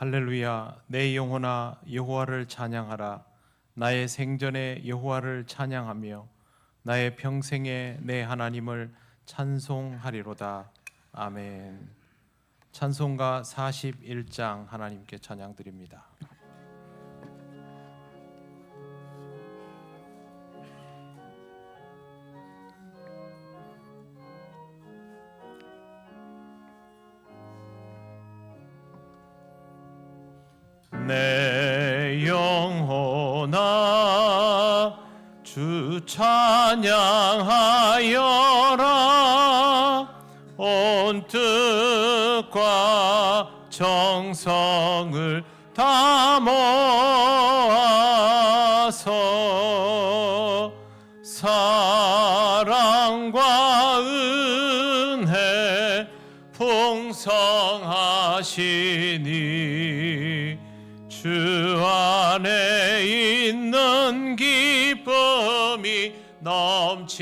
할렐루야. 내 영혼아 여호와를 찬양하라. 나의 생전에 여호와를 찬양하며 나의 평생에 내 하나님을 찬송하리로다. 아멘. 찬송가 41장 하나님께 찬양드립니다. 내 영혼아 주 찬양하여라. 온 뜻과 정성을 다 모아서 사랑과 은혜 풍성하시니 주 안에 있는 기쁨이 넘치도다.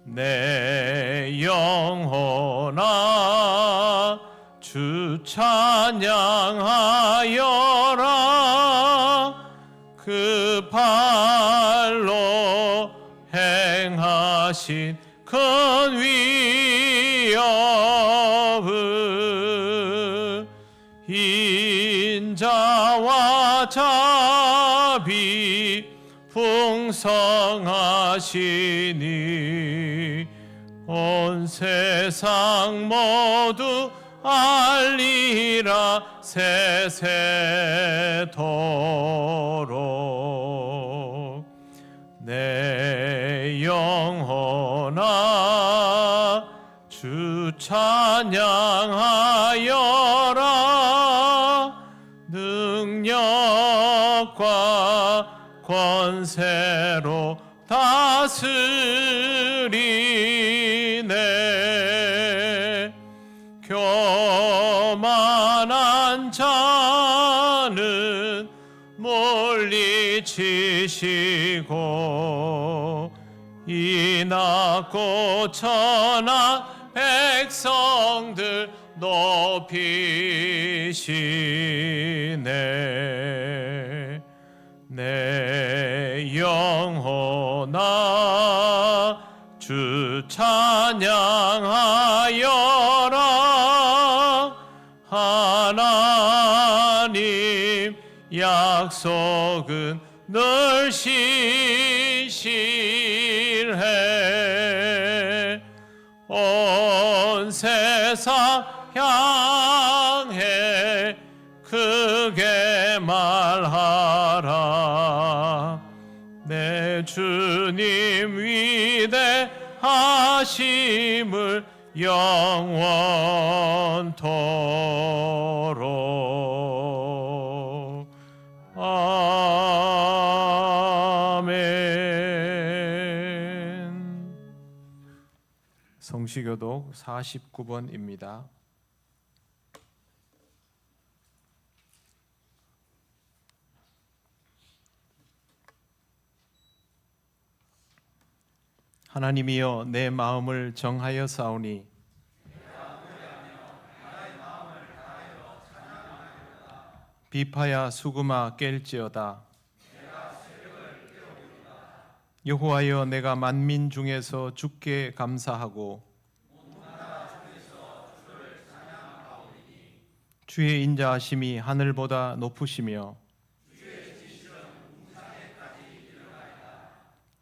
내 영혼아 주 찬양하여라. 그 발로 행하신 큰 위엄을 인자와 자비 풍성하시니 온 세상 모두 알리라 세세토록. 내 영혼아 주 찬양하여라. 능력과 권세로 다스리네. 교만한 자는 물리치시고 이 낮고 천한 백성들 높이시네. 내 영혼아 주 찬양하여라. 하나님 약속은 늘 신실해. 온 세상 향해 크게 말하라. 내 주님 위대하심을 영원토록. 아멘. 성시교독 49번입니다. 하나님이여 내 마음을 정하여 싸우니 비파야 수금아 깰지어다. 여호와여 내가 만민 중에서 주께 감사하고 주의 인자하심이 하늘보다 높으시며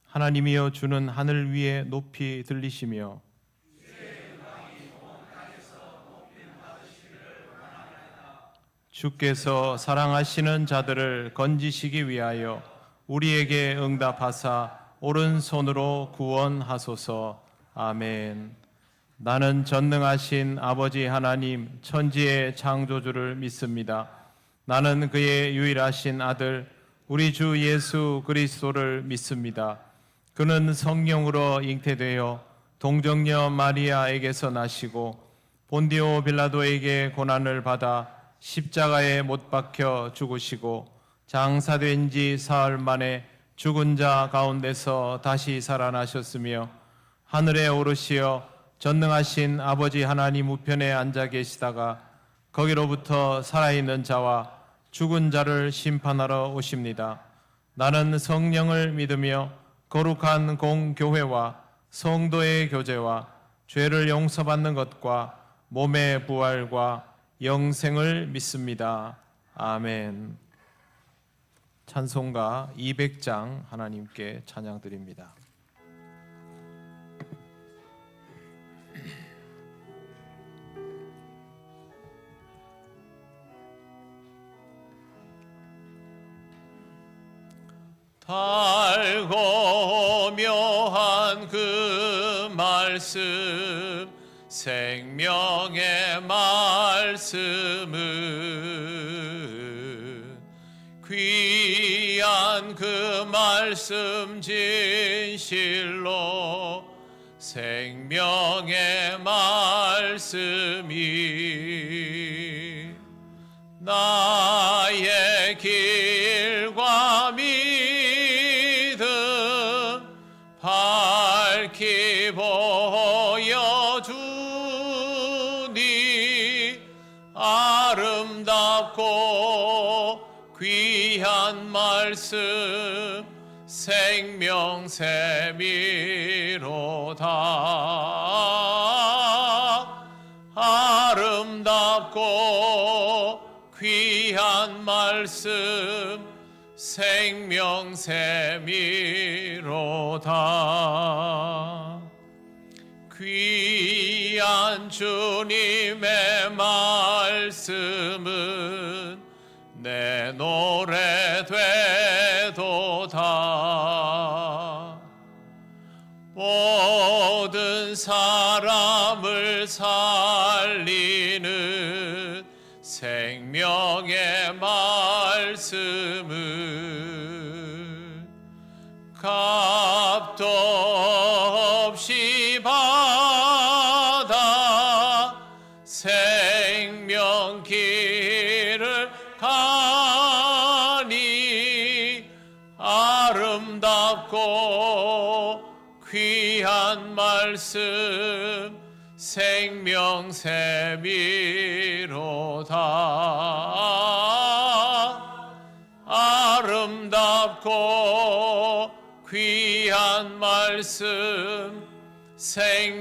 하나님이여 주는 하늘 위에 높이 들리시며 주께서 사랑하시는 자들을 건지시기 위하여 우리에게 응답하사 오른손으로 구원하소서. 아멘. 나는 전능하신 아버지 하나님 천지의 창조주를 믿습니다. 나는 그의 유일하신 아들 우리 주 예수 그리스도를 믿습니다. 그는 성령으로 잉태되어 동정녀 마리아에게서 나시고 본디오 빌라도에게 고난을 받아 십자가에 못 박혀 죽으시고 장사된 지 사흘 만에 죽은 자 가운데서 다시 살아나셨으며 하늘에 오르시어 전능하신 아버지 하나님 우편에 앉아 계시다가 거기로부터 살아있는 자와 죽은 자를 심판하러 오십니다. 나는 성령을 믿으며 거룩한 공교회와 성도의 교제와 죄를 용서받는 것과 몸의 부활과 영생을 믿습니다. 아멘. 찬송가 200장 하나님께 찬양드립니다. 달고 묘한 그 말씀, 생명의 말씀은 귀한 그 말씀 진실로 생명의 말씀이 나의 길과 믿음 밝히 보여주니 아름답고 귀한 말씀 생명샘이로다. 아름답고 귀한 말씀 생명샘이로다. 귀한 주님의 말씀은 내 노래 되도다. 모든 사람을 살리는 생명의 말씀은 값도 없이 받아 생명길을 가니 아름답고 귀한 말씀 생명샘이로다. 아름답고 귀한 말씀 생명샘이로다.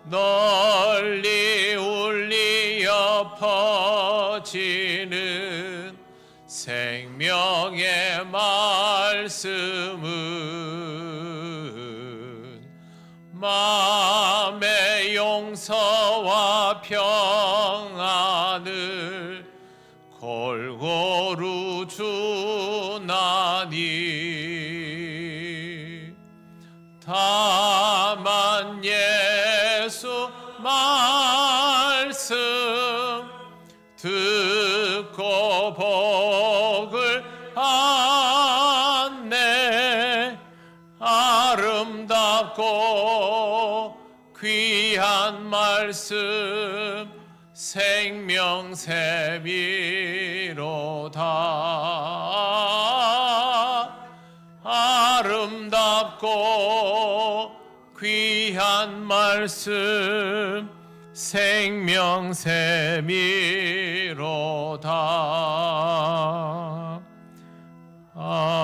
널리 울리어 퍼지는 생명의 말씀은 마음의 용서와 평안을 골고루 주나니 다만 예수 말씀 듣고 복을 받네. 아름답고 귀한 말씀 생명샘이로다. 아름답고 귀한 말씀 생명샘이로다. 아멘.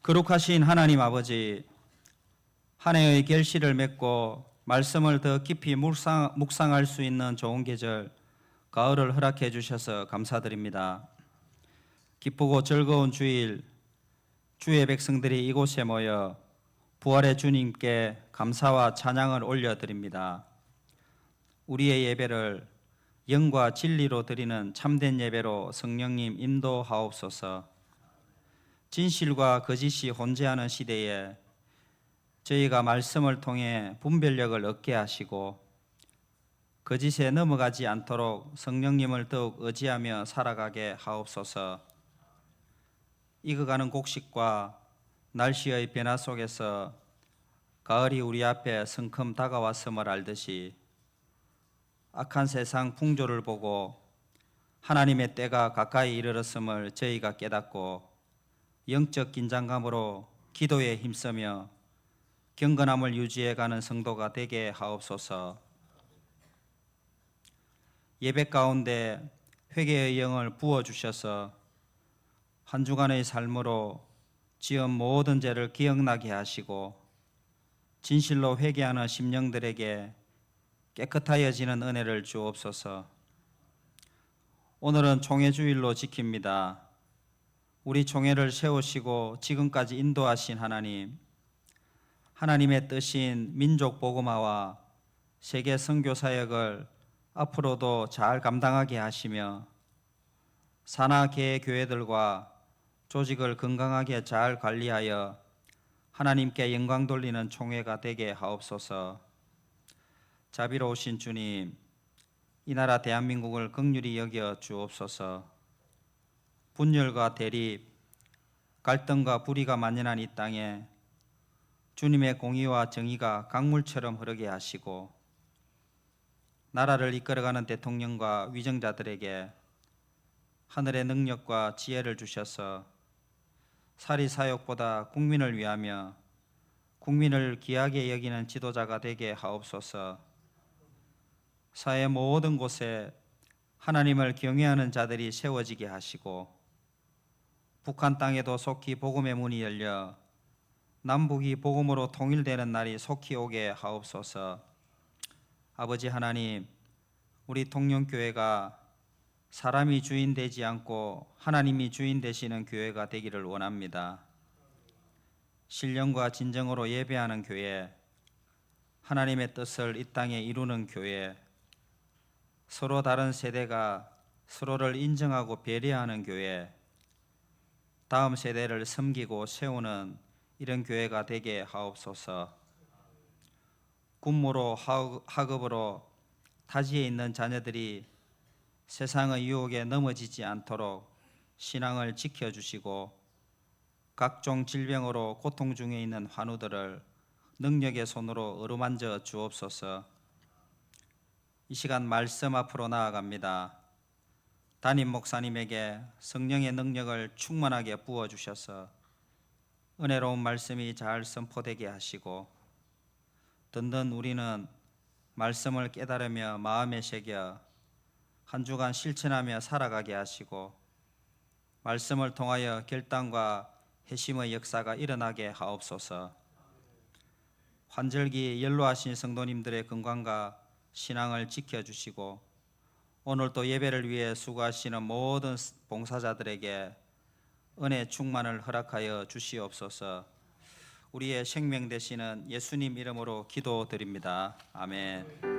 거룩하신 하나님 아버지, 한 해의 결실을 맺고 말씀을 더 깊이 묵상할 수 있는 좋은 계절 가을을 허락해 주셔서 감사드립니다. 기쁘고 즐거운 주일, 주의 백성들이 이곳에 모여 부활의 주님께 감사와 찬양을 올려드립니다. 우리의 예배를 영과 진리로 드리는 참된 예배로 성령님 인도하옵소서. 진실과 거짓이 혼재하는 시대에 저희가 말씀을 통해 분별력을 얻게 하시고 거짓에 넘어가지 않도록 성령님을 더욱 의지하며 살아가게 하옵소서. 익어가는 곡식과 날씨의 변화 속에서 가을이 우리 앞에 성큼 다가왔음을 알듯이 악한 세상 풍조를 보고 하나님의 때가 가까이 이르렀음을 저희가 깨닫고 영적 긴장감으로 기도에 힘쓰며 경건함을 유지해가는 성도가 되게 하옵소서. 예배 가운데 회개의 영을 부어주셔서 한 주간의 삶으로 지은 모든 죄를 기억나게 하시고 진실로 회개하는 심령들에게 깨끗하여지는 은혜를 주옵소서. 오늘은 총회주일로 지킵니다. 우리 총회를 세우시고 지금까지 인도하신 하나님, 하나님의 뜻인 민족 복음화와 세계 선교 사역을 앞으로도 잘 감당하게 하시며 산하계 교회들과 조직을 건강하게 잘 관리하여 하나님께 영광 돌리는 총회가 되게 하옵소서. 자비로우신 주님, 이 나라 대한민국을 긍휼히 여겨 주옵소서. 분열과 대립, 갈등과 불의가 만연한 이 땅에 주님의 공의와 정의가 강물처럼 흐르게 하시고 나라를 이끌어가는 대통령과 위정자들에게 하늘의 능력과 지혜를 주셔서 사리사욕보다 국민을 위하며 국민을 귀하게 여기는 지도자가 되게 하옵소서. 사회 모든 곳에 하나님을 경외하는 자들이 세워지게 하시고 북한 땅에도 속히 복음의 문이 열려 남북이 복음으로 통일되는 날이 속히 오게 하옵소서. 아버지 하나님, 우리 통영교회가 사람이 주인 되지 않고 하나님이 주인 되시는 교회가 되기를 원합니다. 신령과 진정으로 예배하는 교회, 하나님의 뜻을 이 땅에 이루는 교회, 서로 다른 세대가 서로를 인정하고 배려하는 교회, 다음 세대를 섬기고 세우는 이런 교회가 되게 하옵소서. 군무로 학업으로 타지에 있는 자녀들이 세상의 유혹에 넘어지지 않도록 신앙을 지켜주시고 각종 질병으로 고통 중에 있는 환우들을 능력의 손으로 어루만져 주옵소서. 이 시간 말씀 앞으로 나아갑니다. 담임 목사님에게 성령의 능력을 충만하게 부어주셔서 은혜로운 말씀이 잘 선포되게 하시고 듣는 우리는 말씀을 깨달으며 마음에 새겨 한 주간 실천하며 살아가게 하시고 말씀을 통하여 결단과 회심의 역사가 일어나게 하옵소서. 환절기 연로하신 성도님들의 건강과 신앙을 지켜주시고 오늘 또 예배를 위해 수고하시는 모든 봉사자들에게 은혜 충만을 허락하여 주시옵소서. 우리의 생명 되시는 예수님 이름으로 기도드립니다. 아멘.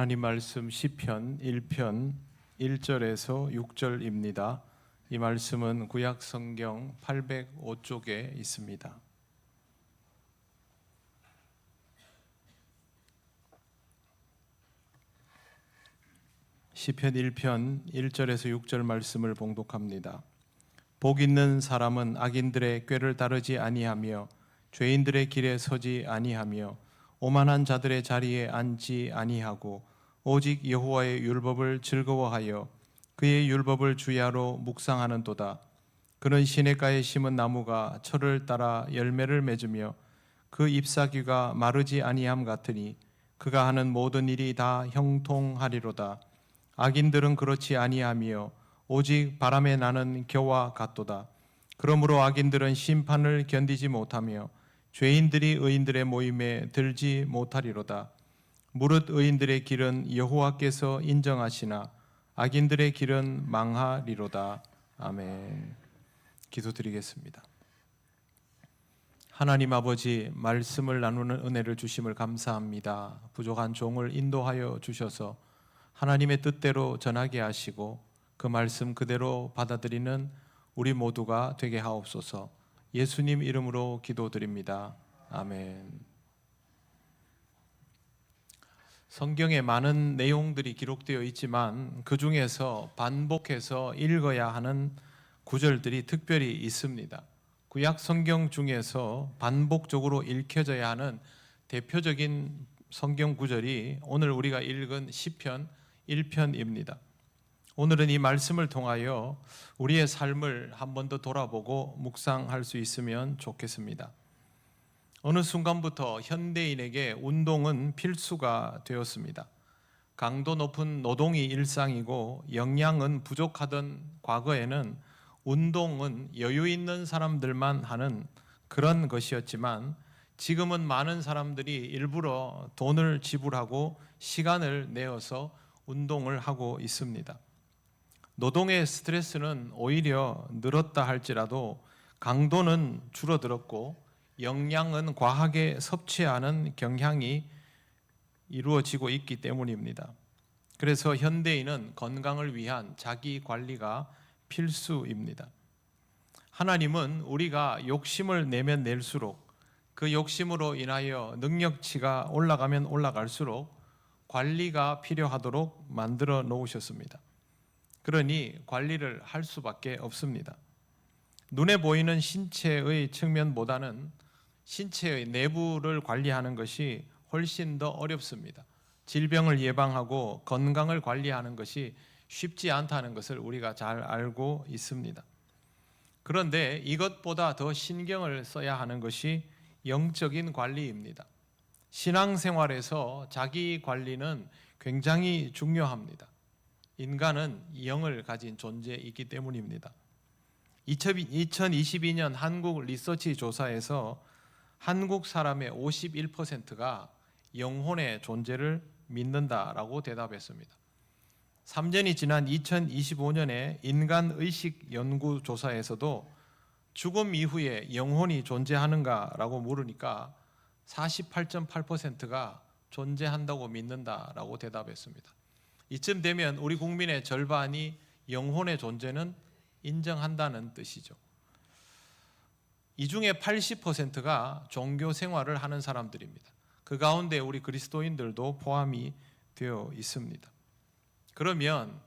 하나님 말씀 시편 1편 1절에서 6절입니다. 이 말씀은 구약 성경 805쪽에 있습니다. 시편 1편 1절에서 6절 말씀을 봉독합니다. 복 있는 사람은 악인들의 꾀를 따르지 아니하며 죄인들의 길에 서지 아니하며 오만한 자들의 자리에 앉지 아니하고 오직 여호와의 율법을 즐거워하여 그의 율법을 주야로 묵상하는도다. 그는 시냇가에 심은 나무가 철을 따라 열매를 맺으며 그 잎사귀가 마르지 아니함 같으니 그가 하는 모든 일이 다 형통하리로다. 악인들은 그렇지 아니하며 오직 바람에 나는 겨와 같도다. 그러므로 악인들은 심판을 견디지 못하며 죄인들이 의인들의 모임에 들지 못하리로다. 무릇 의인들의 길은 여호와께서 인정하시나 악인들의 길은 망하리로다. 아멘. 기도드리겠습니다. 하나님 아버지, 말씀을 나누는 은혜를 주심을 감사합니다. 부족한 종을 인도하여 주셔서 하나님의 뜻대로 전하게 하시고 그 말씀 그대로 받아들이는 우리 모두가 되게 하옵소서. 예수님 이름으로 기도드립니다. 아멘. 성경에 많은 내용들이 기록되어 있지만 그 중에서 반복해서 읽어야 하는 구절들이 특별히 있습니다. 구약 성경 중에서 반복적으로 읽혀져야 하는 대표적인 성경 구절이 오늘 우리가 읽은 시편 1편입니다. 오늘은 이 말씀을 통하여 우리의 삶을 한 번 더 돌아보고 묵상할 수 있으면 좋겠습니다. 어느 순간부터 현대인에게 운동은 필수가 되었습니다. 강도 높은 노동이 일상이고 영양은 부족하던 과거에는 운동은 여유 있는 사람들만 하는 그런 것이었지만 지금은 많은 사람들이 일부러 돈을 지불하고 시간을 내어서 운동을 하고 있습니다. 노동의 스트레스는 오히려 늘었다 할지라도 강도는 줄어들었고 영양은 과하게 섭취하는 경향이 이루어지고 있기 때문입니다. 그래서 현대인은 건강을 위한 자기 관리가 필수입니다. 하나님은 우리가 욕심을 내면 낼수록 그 욕심으로 인하여 능력치가 올라가면 올라갈수록 관리가 필요하도록 만들어 놓으셨습니다. 그러니 관리를 할 수밖에 없습니다. 눈에 보이는 신체의 측면보다는 신체의 내부를 관리하는 것이 훨씬 더 어렵습니다. 질병을 예방하고 건강을 관리하는 것이 쉽지 않다는 것을 우리가 잘 알고 있습니다. 그런데 이것보다 더 신경을 써야 하는 것이 영적인 관리입니다. 신앙생활에서 자기 관리는 굉장히 중요합니다. 인간은 영을 가진 존재이기 때문입니다. 2022년 한국 리서치 조사에서 한국 사람의 51%가 영혼의 존재를 믿는다라고 대답했습니다. 3년이 지난 2025년에 인간의식 연구조사에서도 죽음 이후에 영혼이 존재하는가라고 물으니까 48.8%가 존재한다고 믿는다라고 대답했습니다. 이쯤 되면 우리 국민의 절반이 영혼의 존재는 인정한다는 뜻이죠. 이 중에 80%가 종교 생활을 하는 사람들입니다. 그 가운데 우리 그리스도인들도 포함이 되어 있습니다. 그러면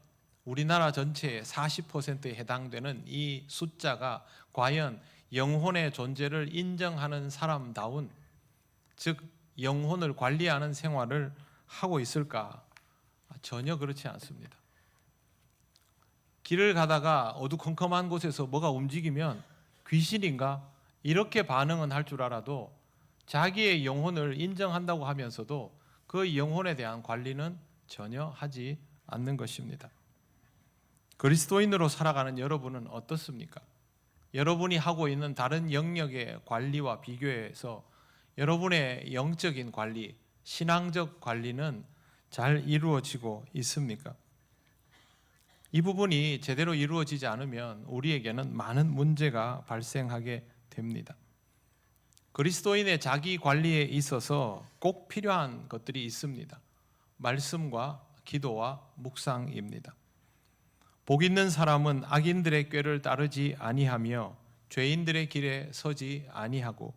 우리나라 전체의 40%에 해당되는 이 숫자가 과연 영혼의 존재를 인정하는 사람다운, 즉 영혼을 관리하는 생활을 하고 있을까? 전혀 그렇지 않습니다. 길을 가다가 어두컴컴한 곳에서 뭐가 움직이면 귀신인가? 이렇게 반응은 할 줄 알아도 자기의 영혼을 인정한다고 하면서도 그 영혼에 대한 관리는 전혀 하지 않는 것입니다. 그리스도인으로 살아가는 여러분은 어떻습니까? 여러분이 하고 있는 다른 영역의 관리와 비교해서 여러분의 영적인 관리, 신앙적 관리는 잘 이루어지고 있습니까? 이 부분이 제대로 이루어지지 않으면 우리에게는 많은 문제가 발생하게 됩니다. 그리스도인의 자기 관리에 있어서 꼭 필요한 것들이 있습니다. 말씀과 기도와 묵상입니다. 복 있는 사람은 악인들의 꾀를 따르지 아니하며 죄인들의 길에 서지 아니하고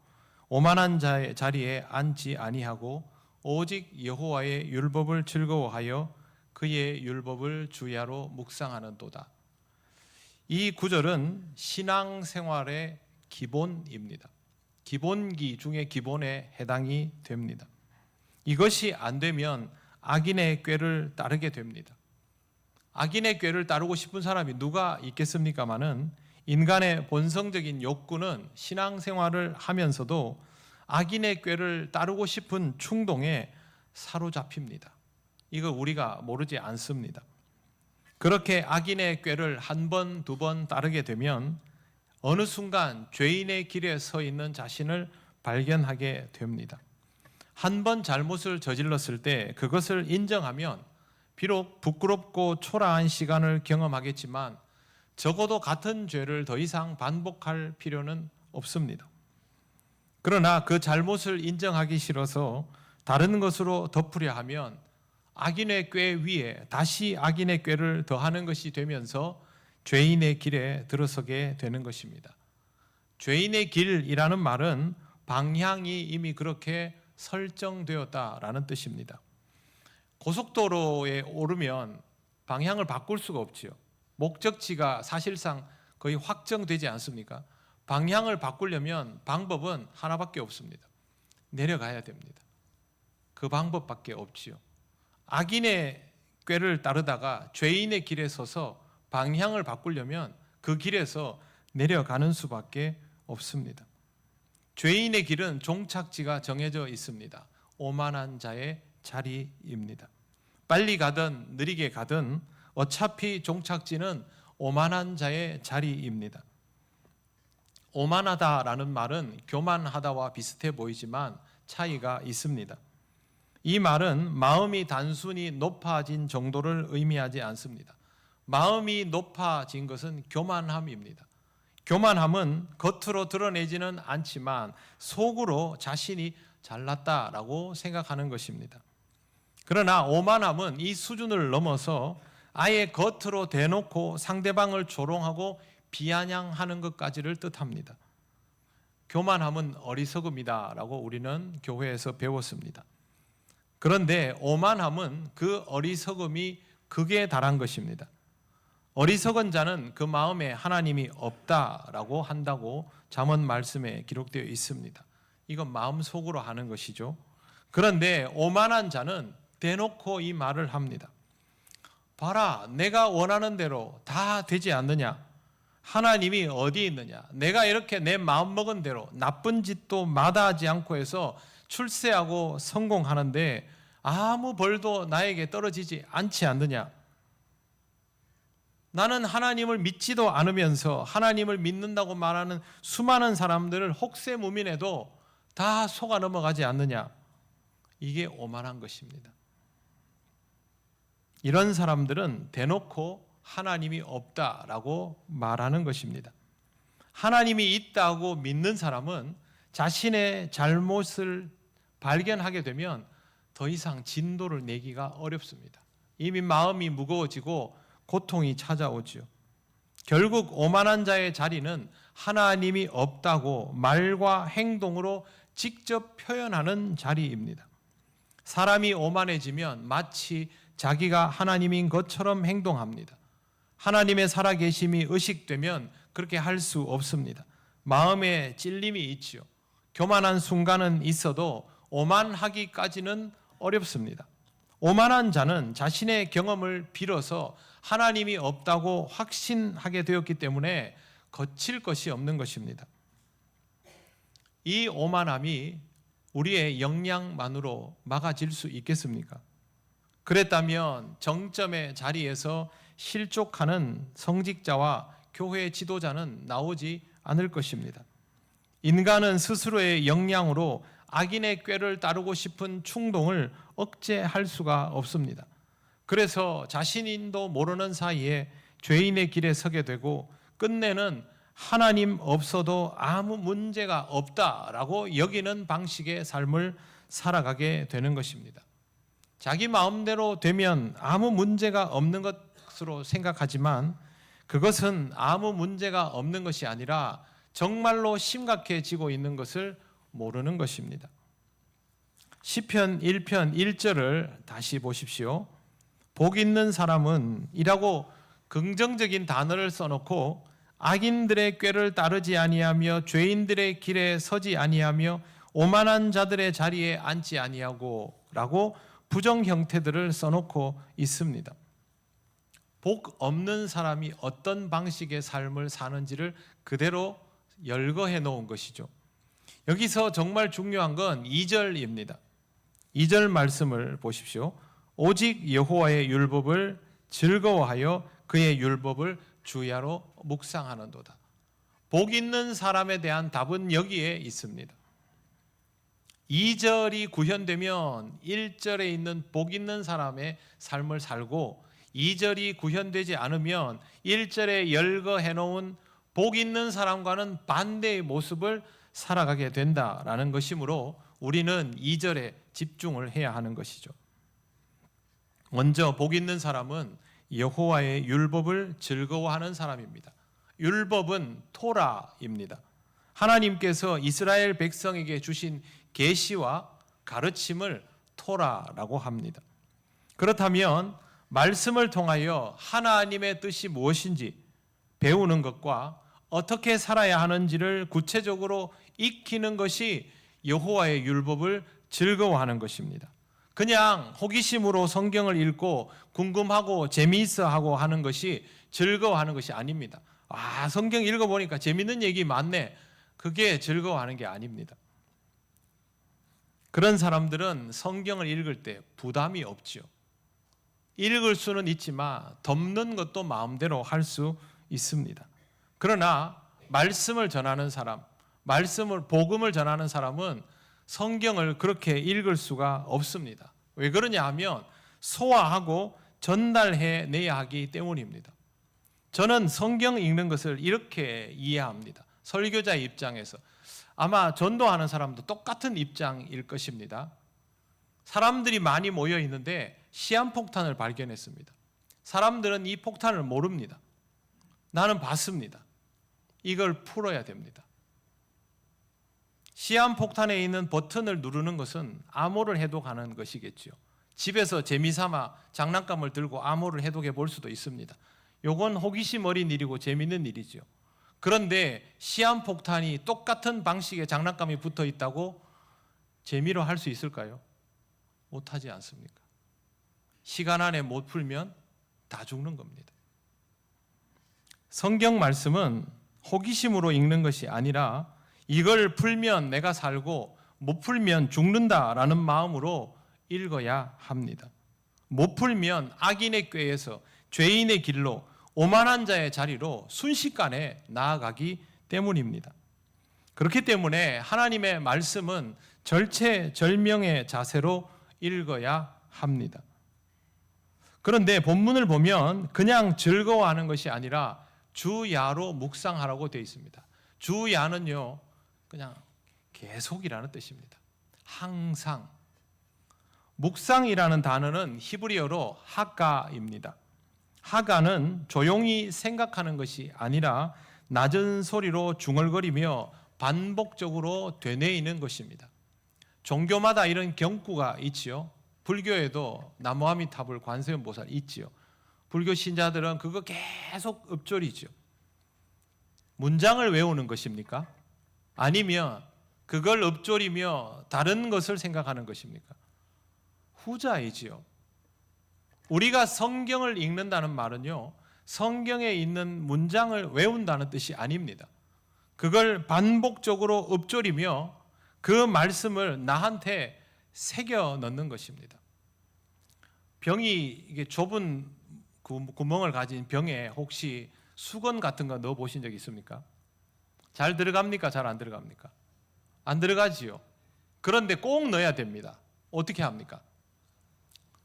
오만한 자의 자리에 앉지 아니하고 오직 여호와의 율법을 즐거워하여 그의 율법을 주야로 묵상하는도다. 이 구절은 신앙생활의 기본입니다. 기본기 중에 기본에 해당이 됩니다. 이것이 안 되면 악인의 꾀를 따르게 됩니다. 악인의 꾀를 따르고 싶은 사람이 누가 있겠습니까마는 인간의 본성적인 욕구는 신앙생활을 하면서도 악인의 꾀를 따르고 싶은 충동에 사로잡힙니다. 이거 우리가 모르지 않습니다. 그렇게 악인의 꾀를 한 번, 두 번 따르게 되면 어느 순간 죄인의 길에 서 있는 자신을 발견하게 됩니다. 한 번 잘못을 저질렀을 때 그것을 인정하면 비록 부끄럽고 초라한 시간을 경험하겠지만 적어도 같은 죄를 더 이상 반복할 필요는 없습니다. 그러나 그 잘못을 인정하기 싫어서 다른 것으로 덮으려 하면 악인의 꾀 위에 다시 악인의 꾀를 더하는 것이 되면서 죄인의 길에 들어서게 되는 것입니다. 죄인의 길이라는 말은 방향이 이미 그렇게 설정되었다라는 뜻입니다. 고속도로에 오르면 방향을 바꿀 수가 없지요. 목적지가 사실상 거의 확정되지 않습니까? 방향을 바꾸려면 방법은 하나밖에 없습니다. 내려가야 됩니다. 그 방법밖에 없지요. 악인의 꾀를 따르다가 죄인의 길에 서서 방향을 바꾸려면 그 길에서 내려가는 수밖에 없습니다. 죄인의 길은 종착지가 정해져 있습니다. 오만한 자의 자리입니다. 빨리 가든 느리게 가든 어차피 종착지는 오만한 자의 자리입니다. 오만하다라는 말은 교만하다와 비슷해 보이지만 차이가 있습니다. 이 말은 마음이 단순히 높아진 정도를 의미하지 않습니다. 마음이 높아진 것은 교만함입니다. 교만함은 겉으로 드러내지는 않지만 속으로 자신이 잘났다라고 생각하는 것입니다. 그러나 오만함은 이 수준을 넘어서 아예 겉으로 대놓고 상대방을 조롱하고 비아냥하는 것까지를 뜻합니다. 교만함은 어리석음이다라고 우리는 교회에서 배웠습니다. 그런데 오만함은 그 어리석음이 극에 달한 것입니다. 어리석은 자는 그 마음에 하나님이 없다라고 한다고 잠언 말씀에 기록되어 있습니다. 이건 마음속으로 하는 것이죠. 그런데 오만한 자는 대놓고 이 말을 합니다. 봐라, 내가 원하는 대로 다 되지 않느냐? 하나님이 어디 있느냐? 내가 이렇게 내 마음먹은 대로 나쁜 짓도 마다하지 않고 해서 출세하고 성공하는데 아무 벌도 나에게 떨어지지 않지 않느냐? 나는 하나님을 믿지도 않으면서 하나님을 믿는다고 말하는 수많은 사람들을 혹세무민해도 다 속아 넘어가지 않느냐? 이게 오만한 것입니다. 이런 사람들은 대놓고 하나님이 없다라고 말하는 것입니다. 하나님이 있다고 믿는 사람은 자신의 잘못을 발견하게 되면 더 이상 진도를 내기가 어렵습니다. 이미 마음이 무거워지고 고통이 찾아오지요. 결국 오만한 자의 자리는 하나님이 없다고 말과 행동으로 직접 표현하는 자리입니다. 사람이 오만해지면 마치 자기가 하나님인 것처럼 행동합니다. 하나님의 살아계심이 의식되면 그렇게 할 수 없습니다. 마음에 찔림이 있지요. 교만한 순간은 있어도 오만하기까지는 어렵습니다. 오만한 자는 자신의 경험을 빌어서 하나님이 없다고 확신하게 되었기 때문에 거칠 것이 없는 것입니다. 이 오만함이 우리의 역량만으로 막아질 수 있겠습니까? 그랬다면 정점의 자리에서 실족하는 성직자와 교회 지도자는 나오지 않을 것입니다. 인간은 스스로의 역량으로 악인의 꾀를 따르고 싶은 충동을 억제할 수가 없습니다. 그래서 자신도 모르는 사이에 죄인의 길에 서게 되고 끝내는 하나님 없어도 아무 문제가 없다라고 여기는 방식의 삶을 살아가게 되는 것입니다. 자기 마음대로 되면 아무 문제가 없는 것으로 생각하지만 그것은 아무 문제가 없는 것이 아니라 정말로 심각해지고 있는 것을 모르는 것입니다. 시편 1편 1절을 다시 보십시오. 복 있는 사람은 이라고 긍정적인 단어를 써놓고 악인들의 꾀를 따르지 아니하며 죄인들의 길에 서지 아니하며 오만한 자들의 자리에 앉지 아니하고 라고 부정 형태들을 써놓고 있습니다. 복 없는 사람이 어떤 방식의 삶을 사는지를 그대로 열거해 놓은 것이죠. 여기서 정말 중요한 건 2절입니다. 2절 말씀을 보십시오. 오직 여호와의 율법을 즐거워하여 그의 율법을 주야로 묵상하는도다. 복 있는 사람에 대한 답은 여기에 있습니다. 2절이 구현되면 1절에 있는 복 있는 사람의 삶을 살고 2절이 구현되지 않으면 1절에 열거해 놓은 복 있는 사람과는 반대의 모습을 살아가게 된다라는 것이므로 우리는 2절에 집중을 해야 하는 것이죠. 먼저 복 있는 사람은 여호와의 율법을 즐거워하는 사람입니다. 율법은 토라입니다. 하나님께서 이스라엘 백성에게 주신 계시와 가르침을 토라라고 합니다. 그렇다면 말씀을 통하여 하나님의 뜻이 무엇인지 배우는 것과 어떻게 살아야 하는지를 구체적으로 익히는 것이 여호와의 율법을 즐거워하는 것입니다. 그냥 호기심으로 성경을 읽고 궁금하고 재미있어 하고 하는 것이 즐거워하는 것이 아닙니다. 성경 읽어보니까 재밌는 얘기 많네. 그게 즐거워하는 게 아닙니다. 그런 사람들은 성경을 읽을 때 부담이 없지요. 읽을 수는 있지만 덮는 것도 마음대로 할 수 있습니다. 그러나 말씀을 전하는 사람, 복음을 전하는 사람은 성경을 그렇게 읽을 수가 없습니다. 왜 그러냐 하면 소화하고 전달해 내야 하기 때문입니다. 저는 성경 읽는 것을 이렇게 이해합니다. 설교자의 입장에서 아마 전도하는 사람도 똑같은 입장일 것입니다. 사람들이 많이 모여 있는데 시한폭탄을 발견했습니다. 사람들은 이 폭탄을 모릅니다. 나는 봤습니다. 이걸 풀어야 됩니다. 시한폭탄에 있는 버튼을 누르는 것은 암호를 해독하는 것이겠죠. 집에서 재미삼아 장난감을 들고 암호를 해독해 볼 수도 있습니다. 요건 호기심 어린 일이고 재미있는 일이죠. 그런데 시한폭탄이 똑같은 방식의 장난감이 붙어 있다고 재미로 할 수 있을까요? 못하지 않습니까? 시간 안에 못 풀면 다 죽는 겁니다. 성경 말씀은 호기심으로 읽는 것이 아니라 이걸 풀면 내가 살고 못 풀면 죽는다라는 마음으로 읽어야 합니다. 못 풀면 악인의 꾀에서 죄인의 길로 오만한 자의 자리로 순식간에 나아가기 때문입니다. 그렇기 때문에 하나님의 말씀은 절체절명의 자세로 읽어야 합니다. 그런데 본문을 보면 그냥 즐거워하는 것이 아니라 주야로 묵상하라고 되어 있습니다. 주야는요 그냥 계속이라는 뜻입니다. 항상. 묵상이라는 단어는 히브리어로 하가입니다. 하가는 조용히 생각하는 것이 아니라 낮은 소리로 중얼거리며 반복적으로 되뇌이는 것입니다. 종교마다 이런 경구가 있지요. 불교에도 나무아미타불 관세음보살 있지요. 불교 신자들은 그거 계속 읊조리죠. 문장을 외우는 것입니까? 아니면 그걸 읊조리며 다른 것을 생각하는 것입니까? 후자이지요. 우리가 성경을 읽는다는 말은요, 성경에 있는 문장을 외운다는 뜻이 아닙니다. 그걸 반복적으로 읊조리며 그 말씀을 나한테 새겨 넣는 것입니다. 병이 이게 좁은 구멍을 가진 병에 혹시 수건 같은 거 넣어 보신 적 있습니까? 잘 들어갑니까? 잘 안 들어갑니까? 안 들어가지요. 그런데 꼭 넣어야 됩니다. 어떻게 합니까?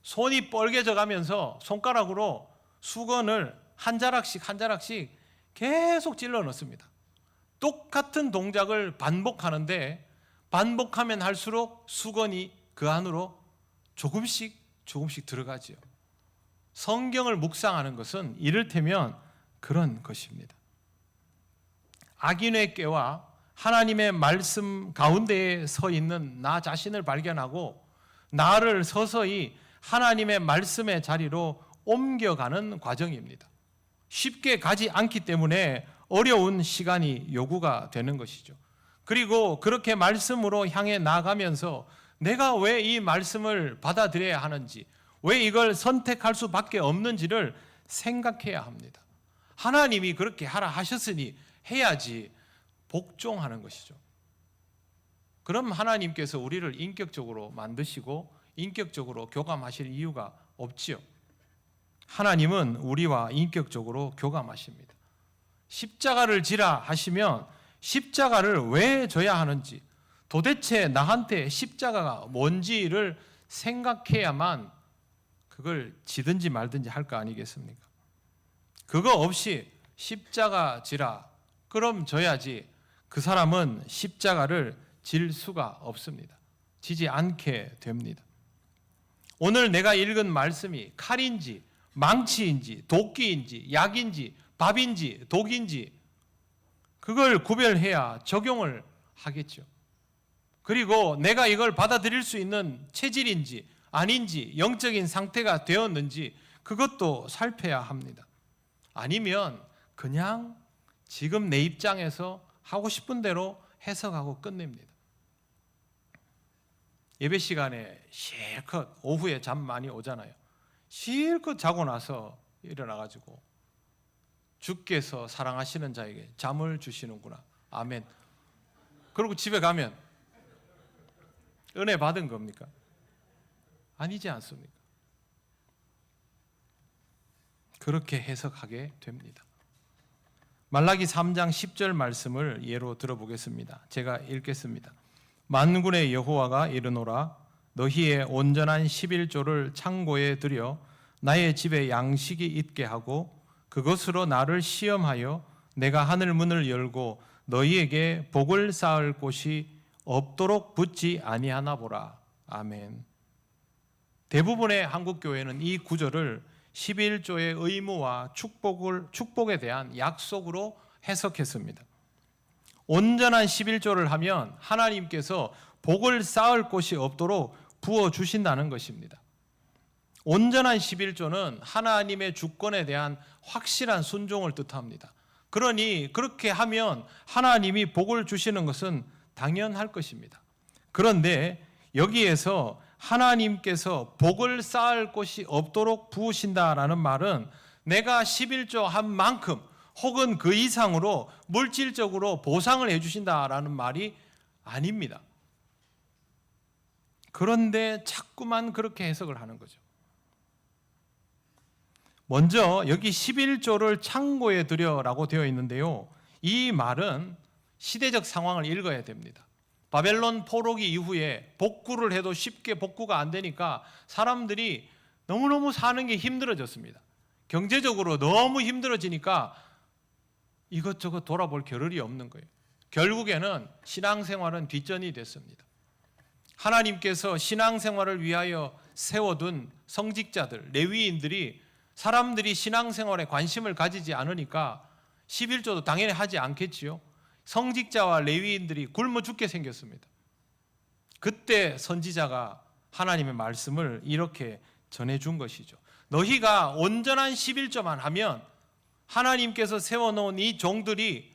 손이 뻘개져 가면서 손가락으로 수건을 한 자락씩 한 자락씩 계속 찔러 넣습니다. 똑같은 동작을 반복하는데 반복하면 할수록 수건이 그 안으로 조금씩 들어가지요. 성경을 묵상하는 것은 이를테면 그런 것입니다. 악인의 꾀와 하나님의 말씀 가운데에 서 있는 나 자신을 발견하고 나를 서서히 하나님의 말씀의 자리로 옮겨가는 과정입니다. 쉽게 가지 않기 때문에 어려운 시간이 요구가 되는 것이죠. 그리고 그렇게 말씀으로 향해 나아가면서 내가 왜 이 말씀을 받아들여야 하는지, 왜 이걸 선택할 수밖에 없는지를 생각해야 합니다. 하나님이 그렇게 하라 하셨으니 해야지 복종하는 것이죠. 그럼 하나님께서 우리를 인격적으로 만드시고 인격적으로 교감하실 이유가 없지요. 하나님은 우리와 인격적으로 교감하십니다. 십자가를 지라 하시면 십자가를 왜 져야 하는지, 도대체 나한테 십자가가 뭔지를 생각해야만 그걸 지든지 말든지 할 거 아니겠습니까? 그거 없이 십자가 지라, 그럼 져야지, 그 사람은 십자가를 질 수가 없습니다. 지지 않게 됩니다. 오늘 내가 읽은 말씀이 칼인지 망치인지 도끼인지 약인지 밥인지 독인지 그걸 구별해야 적용을 하겠죠. 그리고 내가 이걸 받아들일 수 있는 체질인지 아닌지 영적인 상태가 되었는지 그것도 살펴야 합니다. 아니면 그냥 지금 내 입장에서 하고 싶은 대로 해석하고 끝냅니다. 예배 시간에 실컷 오후에 잠 많이 오잖아요. 실컷 자고 나서 일어나가지고 주께서 사랑하시는 자에게 잠을 주시는구나. 아멘. 그리고 집에 가면 은혜 받은 겁니까? 아니지 않습니까? 그렇게 해석하게 됩니다. 말라기 3장 10절 말씀을 예로 들어보겠습니다. 제가 읽겠습니다. 만군의 여호와가 이르노라 너희의 온전한 11조를 창고에 들여 나의 집에 양식이 있게 하고 그것으로 나를 시험하여 내가 하늘 문을 열고 너희에게 복을 쌓을 곳이 없도록 붙지 아니하나 보라. 아멘. 대부분의 한국 교회는 이 구절을 11조의 의무와 축복에 대한 약속으로 해석했습니다. 온전한 11조를 하면 하나님께서 복을 쌓을 곳이 없도록 부어주신다는 것입니다. 온전한 11조는 하나님의 주권에 대한 확실한 순종을 뜻합니다. 그러니 그렇게 하면 하나님이 복을 주시는 것은 당연할 것입니다. 그런데 여기에서 하나님께서 복을 쌓을 곳이 없도록 부으신다라는 말은 내가 11조 한 만큼 혹은 그 이상으로 물질적으로 보상을 해주신다라는 말이 아닙니다. 그런데 자꾸만 그렇게 해석을 하는 거죠. 먼저 여기 11조를 창고에 들여라고 되어 있는데요. 이 말은 시대적 상황을 읽어야 됩니다. 바벨론 포로기 이후에 복구를 해도 쉽게 복구가 안 되니까 사람들이 너무너무 사는 게 힘들어졌습니다. 경제적으로 너무 힘들어지니까 이것저것 돌아볼 겨를이 없는 거예요. 결국에는 신앙생활은 뒷전이 됐습니다. 하나님께서 신앙생활을 위하여 세워둔 성직자들, 레위인들이 사람들이 신앙생활에 관심을 가지지 않으니까 11조도 당연히 하지 않겠지요. 성직자와 레위인들이 굶어 죽게 생겼습니다. 그때 선지자가 하나님의 말씀을 이렇게 전해준 것이죠. 너희가 온전한 11조만 하면 하나님께서 세워놓은 이 종들이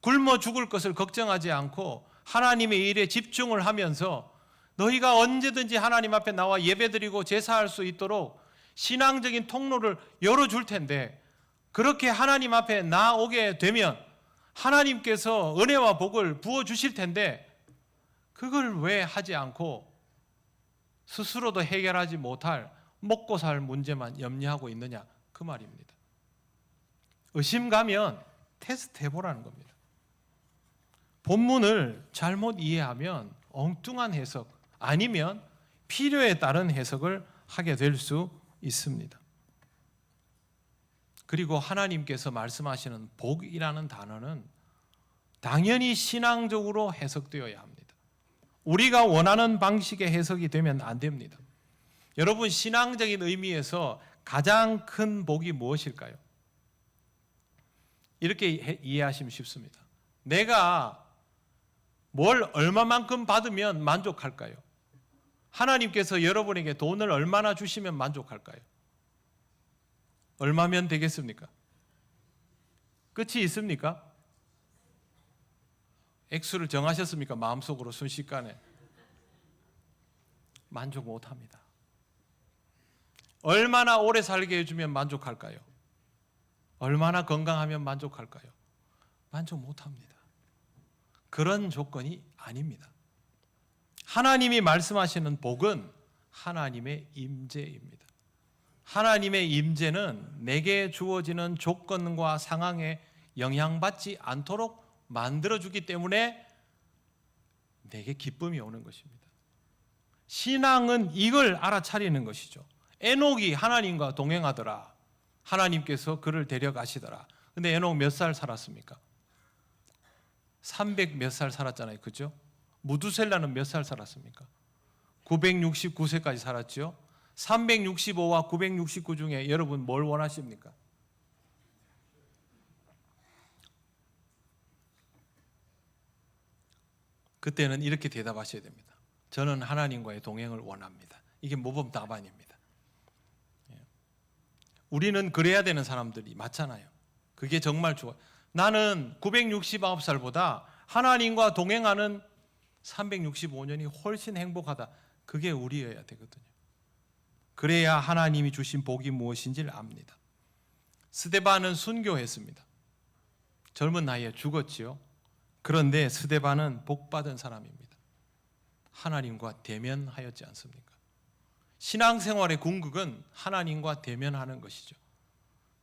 굶어 죽을 것을 걱정하지 않고 하나님의 일에 집중을 하면서 너희가 언제든지 하나님 앞에 나와 예배드리고 제사할 수 있도록 신앙적인 통로를 열어줄 텐데 그렇게 하나님 앞에 나오게 되면 하나님께서 은혜와 복을 부어주실 텐데 그걸 왜 하지 않고 스스로도 해결하지 못할 먹고 살 문제만 염려하고 있느냐 그 말입니다. 의심 가면 테스트 해보라는 겁니다. 본문을 잘못 이해하면 엉뚱한 해석 아니면 필요에 따른 해석을 하게 될 수 있습니다. 그리고 하나님께서 말씀하시는 복이라는 단어는 당연히 신앙적으로 해석되어야 합니다. 우리가 원하는 방식의 해석이 되면 안 됩니다. 여러분, 신앙적인 의미에서 가장 큰 복이 무엇일까요? 이렇게 이해하시면 쉽습니다. 내가 뭘 얼마만큼 받으면 만족할까요? 하나님께서 여러분에게 돈을 얼마나 주시면 만족할까요? 얼마면 되겠습니까? 끝이 있습니까? 액수를 정하셨습니까? 마음속으로 순식간에. 만족 못합니다. 얼마나 오래 살게 해주면 만족할까요? 얼마나 건강하면 만족할까요? 만족 못합니다. 그런 조건이 아닙니다. 하나님이 말씀하시는 복은 하나님의 임재입니다. 하나님의 임재는 내게 주어지는 조건과 상황에 영향받지 않도록 만들어주기 때문에 내게 기쁨이 오는 것입니다. 신앙은 이걸 알아차리는 것이죠. 에녹이 하나님과 동행하더라. 하나님께서 그를 데려가시더라. 근데 에녹 몇 살 살았습니까? 300 몇 살 살았잖아요. 그죠? 무두셀라는 몇 살 살았습니까? 969세까지 살았죠. 365와 969 중에 여러분 뭘 원하십니까? 그때는 이렇게 대답하셔야 됩니다. 저는 하나님과의 동행을 원합니다. 이게 모범 답안입니다. 우리는 그래야 되는 사람들이 많잖아요. 그게 정말 좋아요. 나는 969살보다 하나님과 동행하는 365년이 훨씬 행복하다. 그게 우리여야 되거든요. 그래야 하나님이 주신 복이 무엇인지를 압니다. 스데반은 순교했습니다. 젊은 나이에 죽었지요. 그런데 스데반은 복받은 사람입니다. 하나님과 대면하였지 않습니까? 신앙생활의 궁극은 하나님과 대면하는 것이죠.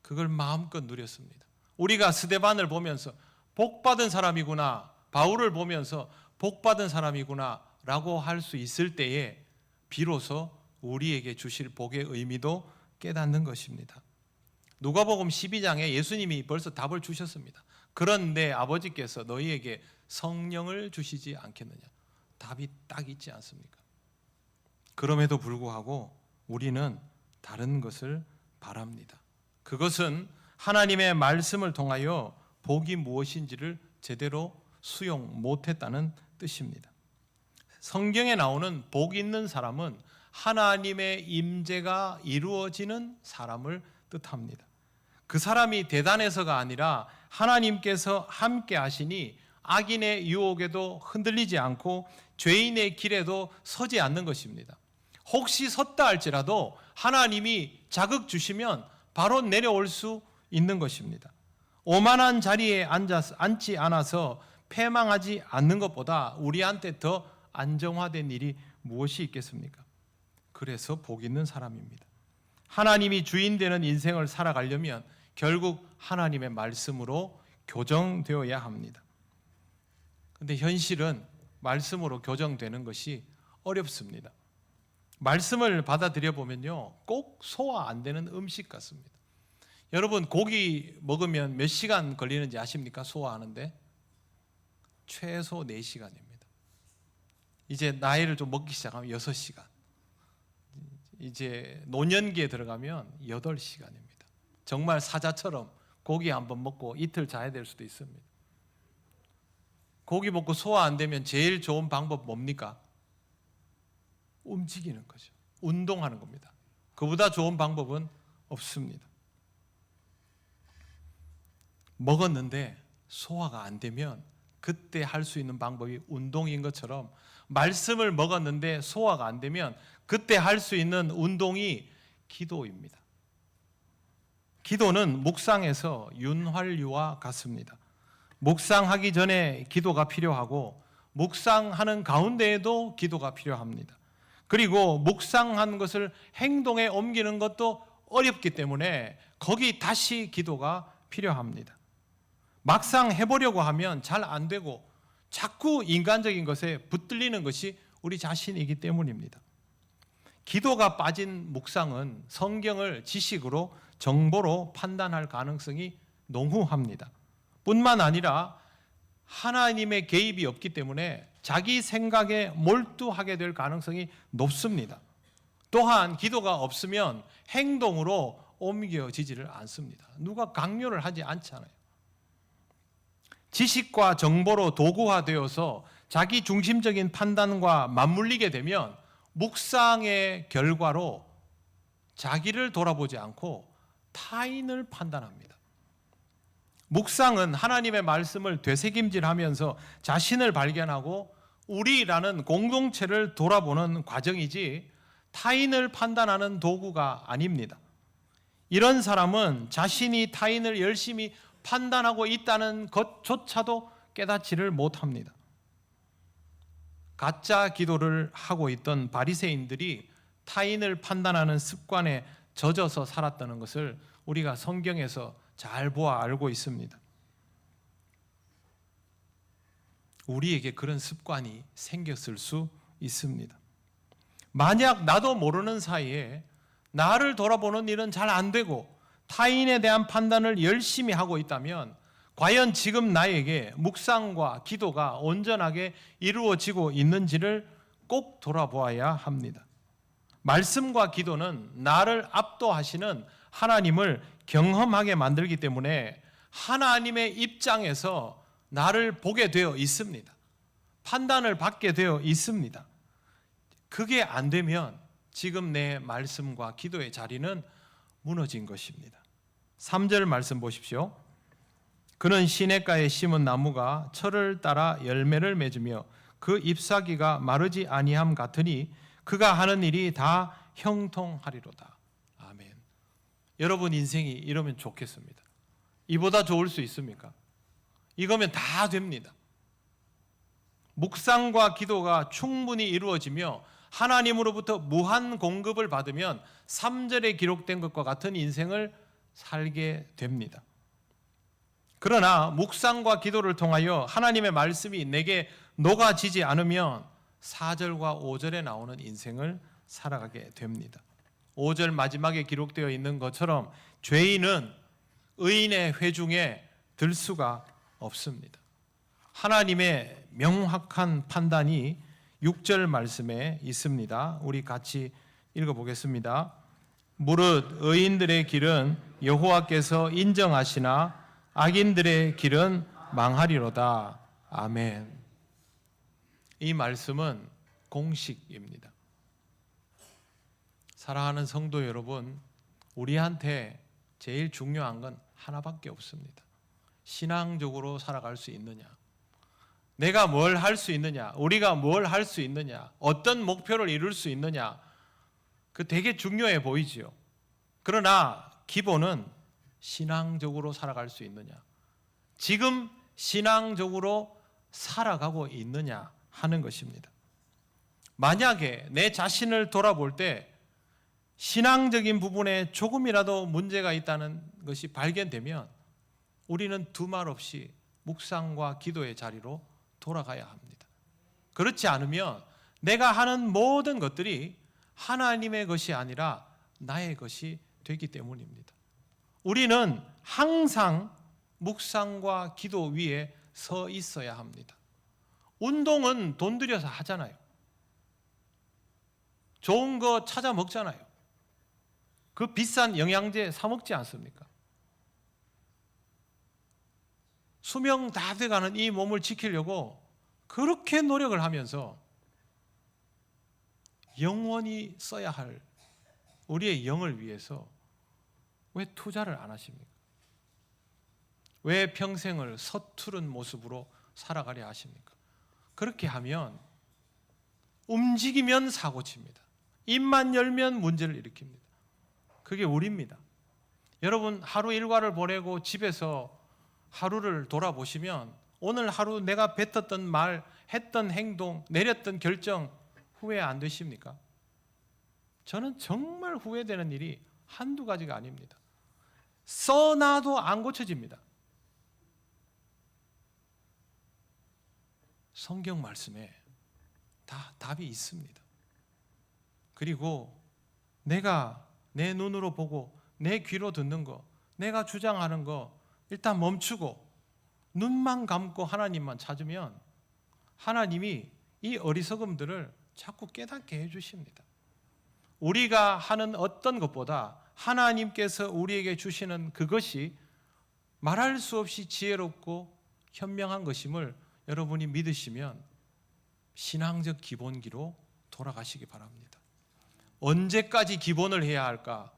그걸 마음껏 누렸습니다. 우리가 스데반을 보면서 복받은 사람이구나, 바울을 보면서 복받은 사람이구나 라고 할 수 있을 때에 비로소 우리에게 주실 복의 의미도 깨닫는 것입니다. 누가복음 12장에 예수님이 벌써 답을 주셨습니다. 그런데 아버지께서 너희에게 성령을 주시지 않겠느냐. 답이 딱 있지 않습니까? 그럼에도 불구하고 우리는 다른 것을 바랍니다. 그것은 하나님의 말씀을 통하여 복이 무엇인지를 제대로 수용 못했다는 뜻입니다. 성경에 나오는 복 있는 사람은 하나님의 임재가 이루어지는 사람을 뜻합니다. 그 사람이 대단해서가 아니라 하나님께서 함께 하시니 악인의 유혹에도 흔들리지 않고 죄인의 길에도 서지 않는 것입니다. 혹시 섰다 할지라도 하나님이 자극 주시면 바로 내려올 수 있는 것입니다. 오만한 자리에 앉지 않아서 패망하지 않는 것보다 우리한테 더 안정화된 일이 무엇이 있겠습니까? 그래서 복 있는 사람입니다. 하나님이 주인 되는 인생을 살아가려면 결국 하나님의 말씀으로 교정되어야 합니다. 그런데 현실은 말씀으로 교정되는 것이 어렵습니다. 말씀을 받아들여 보면요, 꼭 소화 안 되는 음식 같습니다. 여러분, 고기 먹으면 몇 시간 걸리는지 아십니까? 소화하는데 최소 4시간입니다. 이제 나이를 좀 먹기 시작하면 6시간, 이제 노년기에 들어가면 8시간입니다. 정말 사자처럼 고기 한번 먹고 이틀 자야 될 수도 있습니다. 고기 먹고 소화 안 되면 제일 좋은 방법 뭡니까? 움직이는 거죠. 운동하는 겁니다. 그보다 좋은 방법은 없습니다. 먹었는데 소화가 안 되면 그때 할 수 있는 방법이 운동인 것처럼 말씀을 먹었는데 소화가 안 되면 그때 할 수 있는 운동이 기도입니다. 기도는 묵상에서 윤활유와 같습니다. 묵상하기 전에 기도가 필요하고 묵상하는 가운데에도 기도가 필요합니다. 그리고 묵상한 것을 행동에 옮기는 것도 어렵기 때문에 거기 다시 기도가 필요합니다. 막상 해보려고 하면 잘 안 되고 자꾸 인간적인 것에 붙들리는 것이 우리 자신이기 때문입니다. 기도가 빠진 묵상은 성경을 지식으로 정보로 판단할 가능성이 농후합니다. 뿐만 아니라 하나님의 개입이 없기 때문에 자기 생각에 몰두하게 될 가능성이 높습니다. 또한 기도가 없으면 행동으로 옮겨지지를 않습니다. 누가 강요를 하지 않잖아요. 지식과 정보로 도구화되어서 자기 중심적인 판단과 맞물리게 되면 묵상의 결과로 자기를 돌아보지 않고 타인을 판단합니다. 묵상은 하나님의 말씀을 되새김질하면서 자신을 발견하고 우리라는 공동체를 돌아보는 과정이지 타인을 판단하는 도구가 아닙니다. 이런 사람은 자신이 타인을 열심히 판단하고 있다는 것조차도 깨닫지를 못합니다. 가짜 기도를 하고 있던 바리새인들이 타인을 판단하는 습관에 젖어서 살았다는 것을 우리가 성경에서 잘 보아 알고 있습니다. 우리에게 그런 습관이 생겼을 수 있습니다. 만약 나도 모르는 사이에 나를 돌아보는 일은 잘 안 되고 타인에 대한 판단을 열심히 하고 있다면 과연 지금 나에게 묵상과 기도가 온전하게 이루어지고 있는지를 꼭 돌아보아야 합니다. 말씀과 기도는 나를 압도하시는 하나님을 경험하게 만들기 때문에 하나님의 입장에서 나를 보게 되어 있습니다. 판단을 받게 되어 있습니다. 그게 안 되면 지금 내 말씀과 기도의 자리는 무너진 것입니다. 3절 말씀 보십시오. 그는 시냇가에 심은 나무가 철을 따라 열매를 맺으며 그 잎사귀가 마르지 아니함 같으니 그가 하는 일이 다 형통하리로다. 아멘. 여러분 인생이 이러면 좋겠습니다. 이보다 좋을 수 있습니까? 이거면 다 됩니다. 묵상과 기도가 충분히 이루어지며 하나님으로부터 무한 공급을 받으면 3절에 기록된 것과 같은 인생을 살게 됩니다. 그러나 묵상과 기도를 통하여 하나님의 말씀이 내게 녹아지지 않으면 4절과 5절에 나오는 인생을 살아가게 됩니다. 5절 마지막에 기록되어 있는 것처럼 죄인은 의인의 회중에 들 수가 없습니다. 하나님의 명확한 판단이 6절 말씀에 있습니다. 우리 같이 읽어보겠습니다. 무릇 의인들의 길은 여호와께서 인정하시나 악인들의 길은 망하리로다. 아멘. 이 말씀은 공식입니다. 사랑하는 성도 여러분, 우리한테 제일 중요한 건 하나밖에 없습니다. 신앙적으로 살아갈 수 있느냐, 내가 뭘 할 수 있느냐, 우리가 뭘 할 수 있느냐, 어떤 목표를 이룰 수 있느냐, 그 되게 중요해 보이지요. 그러나 기본은 신앙적으로 살아갈 수 있느냐, 지금 신앙적으로 살아가고 있느냐 하는 것입니다. 만약에 내 자신을 돌아볼 때 신앙적인 부분에 조금이라도 문제가 있다는 것이 발견되면 우리는 두말 없이 묵상과 기도의 자리로 돌아가야 합니다. 그렇지 않으면 내가 하는 모든 것들이 하나님의 것이 아니라 나의 것이 되기 때문입니다. 우리는 항상 묵상과 기도 위에 서 있어야 합니다. 운동은 돈 들여서 하잖아요. 좋은 거 찾아 먹잖아요. 그 비싼 영양제 사 먹지 않습니까? 수명 다 돼가는 이 몸을 지키려고 그렇게 노력을 하면서 영원히 써야 할 우리의 영을 위해서 왜 투자를 안 하십니까? 왜 평생을 서투른 모습으로 살아가려 하십니까? 그렇게 하면 움직이면 사고칩니다. 입만 열면 문제를 일으킵니다. 그게 우리입니다. 여러분 하루 일과를 보내고 집에서 하루를 돌아보시면 오늘 하루 내가 뱉었던 말, 했던 행동, 내렸던 결정 후회 안 되십니까? 저는 정말 후회되는 일이 한두 가지가 아닙니다. 써놔도 안 고쳐집니다. 성경 말씀에 다 답이 있습니다. 그리고 내가 내 눈으로 보고 내 귀로 듣는 거, 내가 주장하는 거 일단 멈추고 눈만 감고 하나님만 찾으면 하나님이 이 어리석음들을 자꾸 깨닫게 해주십니다. 우리가 하는 어떤 것보다 하나님께서 우리에게 주시는 그것이 말할 수 없이 지혜롭고 현명한 것임을 여러분이 믿으시면 신앙적 기본기로 돌아가시기 바랍니다. 언제까지 기본을 해야 할까?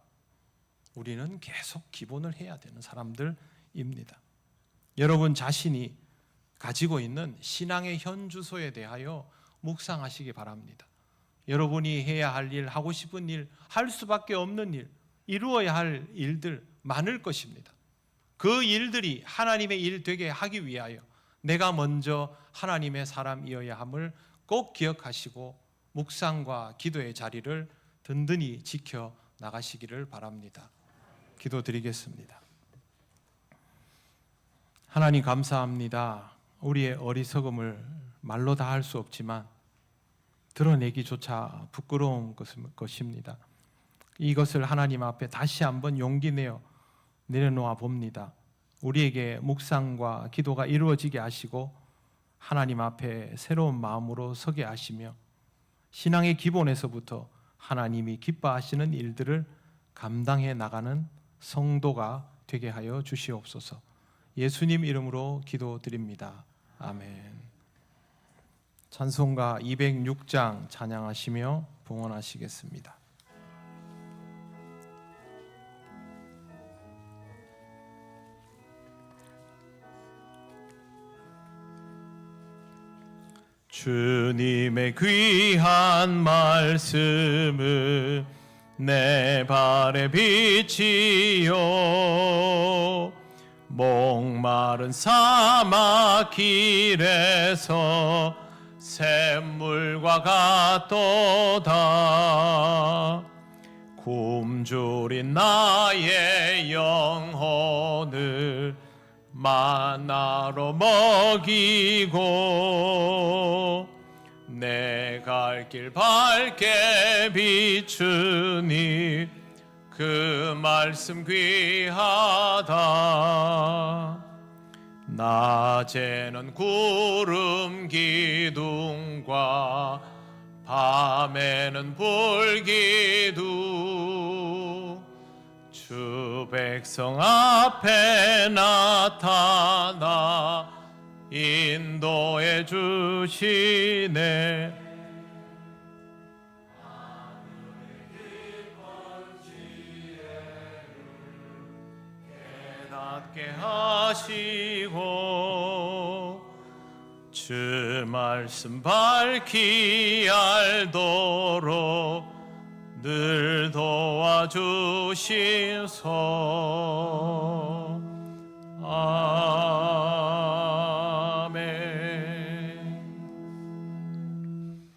우리는 계속 기본을 해야 되는 사람들입니다. 여러분 자신이 가지고 있는 신앙의 현주소에 대하여 묵상하시기 바랍니다. 여러분이 해야 할 일, 하고 싶은 일, 할 수밖에 없는 일, 이루어야 할 일들 많을 것입니다. 그 일들이 하나님의 일 되게 하기 위하여 내가 먼저 하나님의 사람이어야 함을 꼭 기억하시고 묵상과 기도의 자리를 든든히 지켜 나가시기를 바랍니다. 기도드리겠습니다. 하나님 감사합니다. 우리의 어리석음을 말로 다 할 수 없지만 드러내기조차 부끄러운 것입니다. 이것을 하나님 앞에 다시 한번 용기 내어 내려놓아 봅니다. 우리에게 묵상과 기도가 이루어지게 하시고 하나님 앞에 새로운 마음으로 서게 하시며 신앙의 기본에서부터 하나님이 기뻐하시는 일들을 감당해 나가는 성도가 되게 하여 주시옵소서. 예수님 이름으로 기도드립니다. 아멘. 찬송가 206장 찬양하시며 봉헌하시겠습니다. 주님의 귀한 말씀을 내 발에 비치요 목마른 사막 길에서 샘물과 같도다. 굶주린 나의 영혼을 만나로 먹이고 내 갈 길 밝게 비추니 그 말씀 귀하다. 낮에는 구름 기둥과 밤에는 불기둥 주 백성 앞에 나타나 인도해 주시네. 깨닫게 하시고 주 말씀 밝히 알도록 늘 도와주시소. 아멘.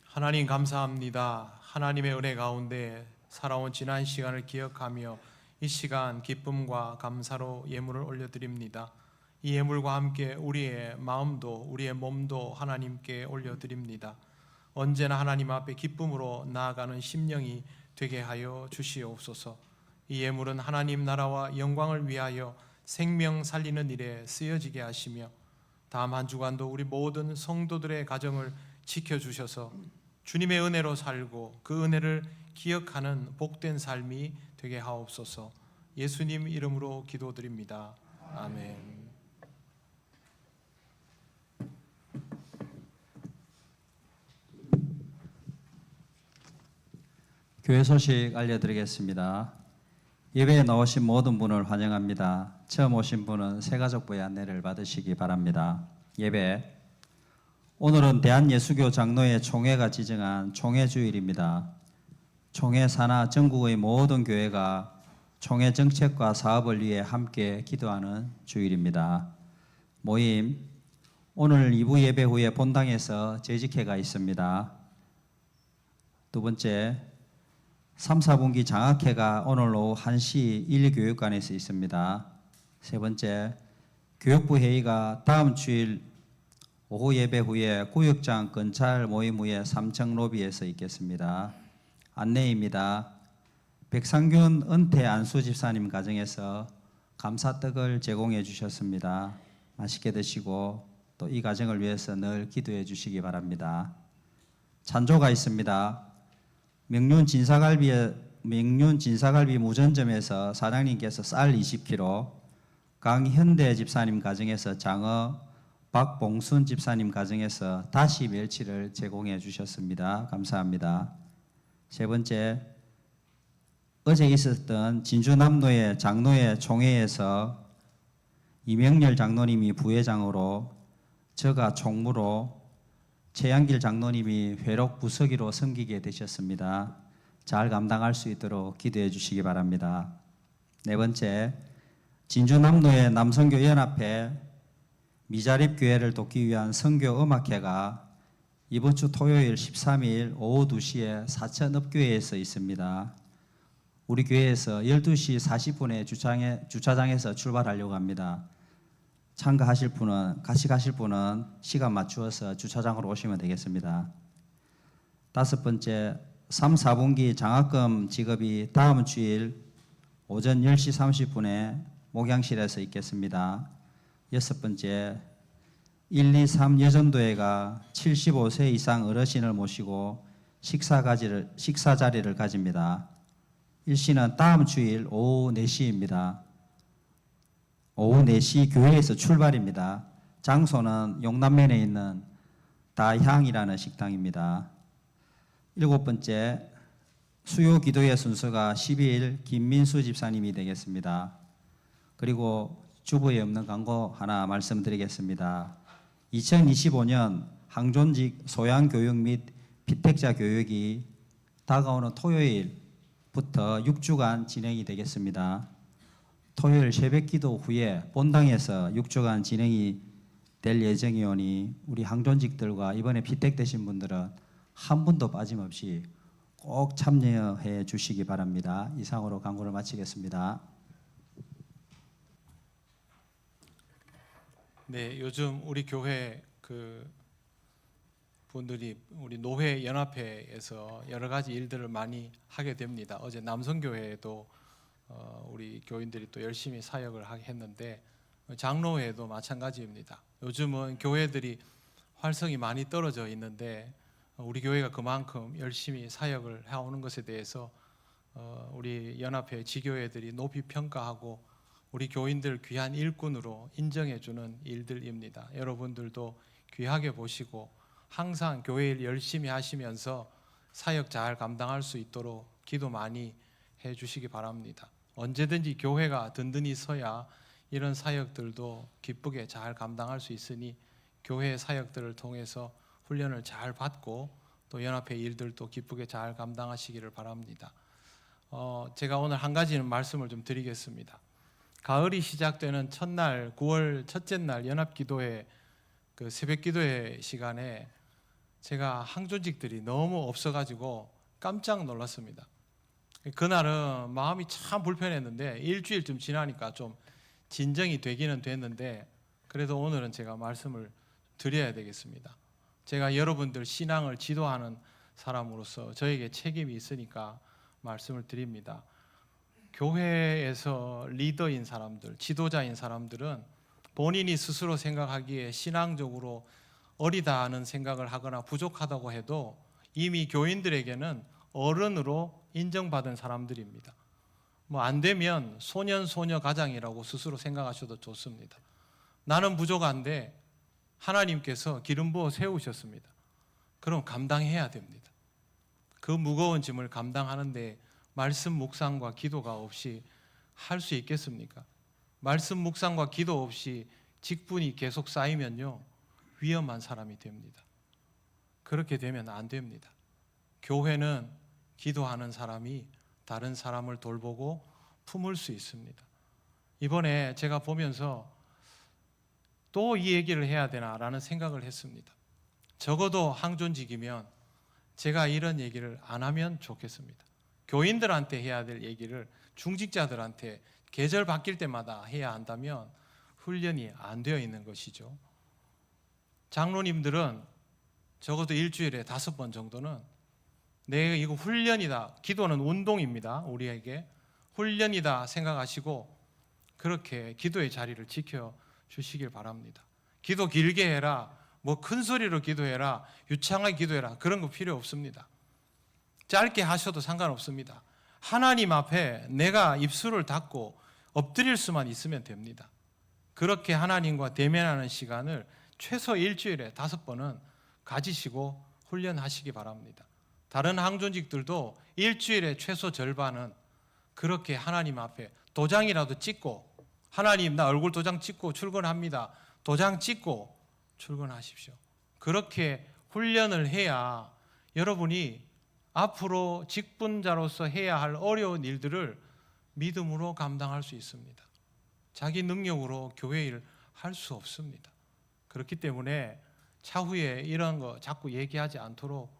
하나님 감사합니다. 하나님의 은혜 가운데 살아온 지난 시간을 기억하며 이 시간 기쁨과 감사로 예물을 올려드립니다. 이 예물과 함께 우리의 마음도 우리의 몸도 하나님께 올려드립니다. 언제나 하나님 앞에 기쁨으로 나아가는 심령이 되게 하여 주시옵소서. 이 예물은 하나님 나라와 영광을 위하여 생명 살리는 일에 쓰여지게 하시며 다음 한 주간도 우리 모든 성도들의 가정을 지켜주셔서 주님의 은혜로 살고 그 은혜를 기억하는 복된 삶이 되게 하옵소서. 예수님 이름으로 기도드립니다. 아멘. 교회 소식 알려드리겠습니다. 예배에 나오신 모든 분을 환영합니다. 처음 오신 분은 새가족부의 안내를 받으시기 바랍니다. 예배, 오늘은 대한예수교 장로회 총회가 지정한 총회주일입니다. 총회 산하 전국의 모든 교회가 총회 정책과 사업을 위해 함께 기도하는 주일입니다. 모임, 오늘 2부 예배 후에 본당에서 재직회가 있습니다. 두 번째, 3, 4분기 장학회가 오늘 오후 1시 1교육관에서 있습니다. 세 번째, 교육부 회의가 다음 주일 오후 예배 후에 구역장 건찰 모임 후에 3층 로비에서 있겠습니다. 안내입니다. 백상균 은퇴 안수 집사님 가정에서 감사떡을 제공해 주셨습니다. 맛있게 드시고 또 이 가정을 위해서 늘 기도해 주시기 바랍니다. 찬조가 있습니다. 명륜 진사갈비 무전점에서 사장님께서 쌀 20kg, 강현대 집사님 가정에서 장어, 박봉순 집사님 가정에서 다시 멸치를 제공해 주셨습니다. 감사합니다. 세 번째, 어제 있었던 진주남로의 장로회 총회에서 이명렬 장로님이 부회장으로 저가 총무로 최양길 장로님이 회록 부서기로 섬기게 되셨습니다. 잘 감당할 수 있도록 기도해 주시기 바랍니다. 네 번째, 진주남로의 남선교연합회 미자립교회를 돕기 위한 선교음악회가 이번 주 토요일 13일 오후 2시에 사천읍교회에서 있습니다. 우리 교회에서 12시 40분에 주차장에서 출발하려고 합니다. 참가하실 분은, 같이 가실 분은 시간 맞추어서 주차장으로 오시면 되겠습니다. 다섯 번째, 3, 4분기 장학금 지급이 다음 주일 오전 10시 30분에 목양실에서 있겠습니다. 6번째, 1, 2, 3 여전도회가 75세 이상 어르신을 모시고 식사 자리를 가집니다. 일시는 다음 주일 오후 4시입니다. 오후 4시 교회에서 출발입니다. 장소는 용남면에 있는 다향이라는 식당입니다. 7번째, 수요 기도회 순서가 12일 김민수 집사님이 되겠습니다. 그리고 주부에 없는 광고 하나 말씀드리겠습니다. 2025년 항존직 소양교육 및 피택자 교육이 다가오는 토요일부터 6주간 진행이 되겠습니다. 토요일 새벽기도 후에 본당에서 6주간 진행이 될 예정이오니 우리 항존직들과 이번에 피택되신 분들은 한 분도 빠짐없이 꼭 참여해 주시기 바랍니다. 이상으로 광고를 마치겠습니다. 네, 요즘 우리 교회 분들이 우리 노회 연합회에서 여러 가지 일들을 많이 하게 됩니다. 어제 남성교회에도 우리 교인들이 또 열심히 사역을 했는데 장로회도 마찬가지입니다. 요즘은 교회들이 활성이 많이 떨어져 있는데 우리 교회가 그만큼 열심히 사역을 해오는 것에 대해서 우리 연합회 지교회들이 높이 평가하고 우리 교인들 귀한 일꾼으로 인정해주는 일들입니다. 여러분들도 귀하게 보시고 항상 교회 일 열심히 하시면서 사역 잘 감당할 수 있도록 기도 많이 해주시기 바랍니다. 언제든지 교회가 든든히 서야 이런 사역들도 기쁘게 잘 감당할 수 있으니 교회 사역들을 통해서 훈련을 잘 받고 또 연합회 일들도 기쁘게 잘 감당하시기를 바랍니다. 제가 오늘 한 가지는 말씀을 좀 드리겠습니다. 가을이 시작되는 첫날 9월 첫째 날 연합기도회 새벽기도회 시간에 제가 항존직들이 너무 없어가지고 깜짝 놀랐습니다. 그날은 마음이 참 불편했는데 일주일쯤 지나니까 좀 진정이 되기는 됐는데 그래도 오늘은 제가 말씀을 드려야 되겠습니다. 제가 여러분들 신앙을 지도하는 사람으로서 저에게 책임이 있으니까 말씀을 드립니다. 교회에서 리더인 사람들, 지도자인 사람들은 본인이 스스로 생각하기에 신앙적으로 어리다는 생각을 하거나 부족하다고 해도 이미 교인들에게는 어른으로 인정받은 사람들입니다. 뭐 안 되면 소년 소녀 가장이라고 스스로 생각하셔도 좋습니다. 나는 부족한데 하나님께서 기름 부어 세우셨습니다. 그럼 감당해야 됩니다. 그 무거운 짐을 감당하는데 말씀 묵상과 기도가 없이 할 수 있겠습니까? 말씀 묵상과 기도 없이 직분이 계속 쌓이면요 위험한 사람이 됩니다. 그렇게 되면 안 됩니다. 교회는 기도하는 사람이 다른 사람을 돌보고 품을 수 있습니다. 이번에 제가 보면서 또 이 얘기를 해야 되나라는 생각을 했습니다. 적어도 항존직이면 제가 이런 얘기를 안 하면 좋겠습니다. 교인들한테 해야 될 얘기를 중직자들한테 계절 바뀔 때마다 해야 한다면 훈련이 안 되어 있는 것이죠. 장로님들은 적어도 일주일에 5번 정도는 내가 이거 훈련이다. 기도는 운동입니다. 우리에게 훈련이다 생각하시고 그렇게 기도의 자리를 지켜주시길 바랍니다. 기도 길게 해라. 뭐 큰 소리로 기도해라. 유창하게 기도해라. 그런 거 필요 없습니다. 짧게 하셔도 상관없습니다. 하나님 앞에 내가 입술을 닫고 엎드릴 수만 있으면 됩니다. 그렇게 하나님과 대면하는 시간을 최소 일주일에 5번은 가지시고 훈련하시기 바랍니다. 다른 항존직들도 일주일에 최소 절반은 그렇게 하나님 앞에 도장이라도 찍고 하나님 나 얼굴 도장 찍고 출근합니다. 도장 찍고 출근하십시오. 그렇게 훈련을 해야 여러분이 앞으로 직분자로서 해야 할 어려운 일들을 믿음으로 감당할 수 있습니다. 자기 능력으로 교회 일 할 수 없습니다. 그렇기 때문에 차후에 이런 거 자꾸 얘기하지 않도록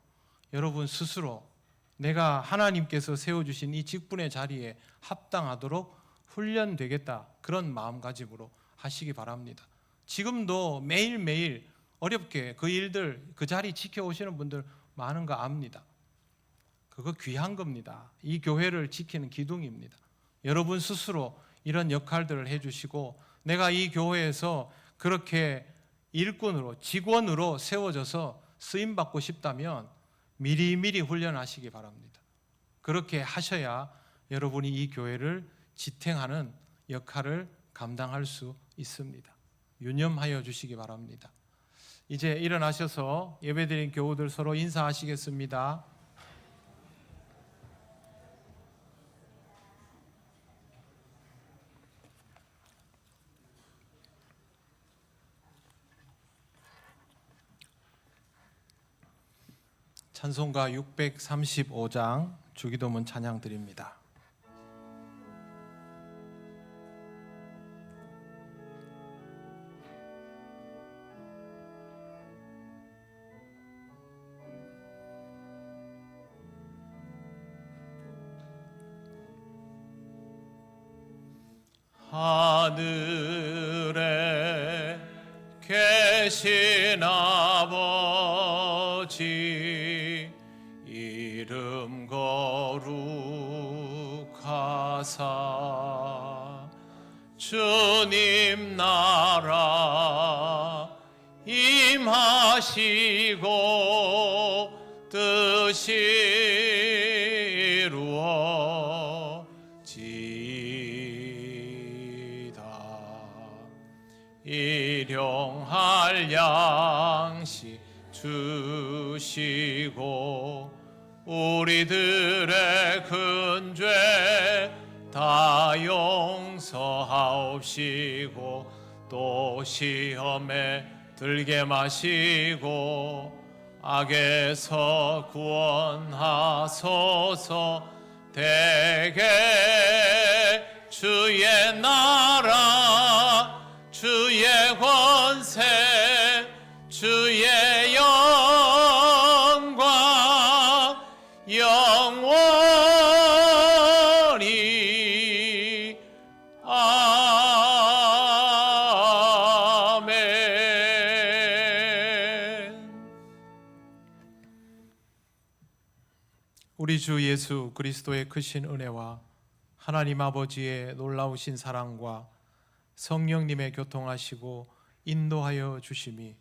여러분 스스로 내가 하나님께서 세워주신 이 직분의 자리에 합당하도록 훈련되겠다 그런 마음가짐으로 하시기 바랍니다. 지금도 매일매일 어렵게 그 일들 그 자리 지켜오시는 분들 많은 거 압니다. 그거 귀한 겁니다. 이 교회를 지키는 기둥입니다. 여러분 스스로 이런 역할들을 해주시고 내가 이 교회에서 그렇게 일꾼으로 직원으로 세워져서 쓰임받고 싶다면 미리미리 훈련하시기 바랍니다. 그렇게 하셔야 여러분이 이 교회를 지탱하는 역할을 감당할 수 있습니다. 유념하여 주시기 바랍니다. 이제 일어나셔서 예배드린 교우들 서로 인사하시겠습니다. 찬송가 635장 주기도문 찬양 드립니다. 하늘에 계신 아버지 이름 거룩하사 주님 나라 임하시고 뜻이 이루어지이다. 일용할 양식 주시고 우리들의 큰 죄 다 용서하옵시고 또 시험에 들게 마시고 악에서 구원하소서. 대개 주의 나라 주의 권세 주의 영광 영원히 아멘. 우리 주 예수 그리스도의 크신 은혜와 하나님 아버지의 놀라우신 사랑과 성령님의 교통하시고 인도하여 주심이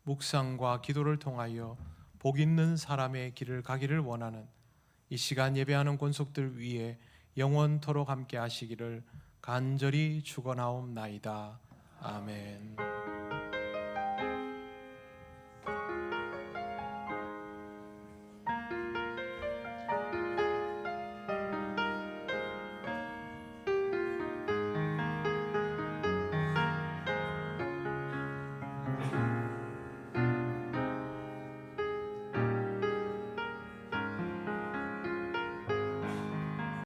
묵상과 기도를 통하여 복 있는 사람의 길을 가기를 원하는 이 시간 예배하는 권속들 위에 영원토록 함께 하시기를 간절히 축원하옵나이다. 아멘.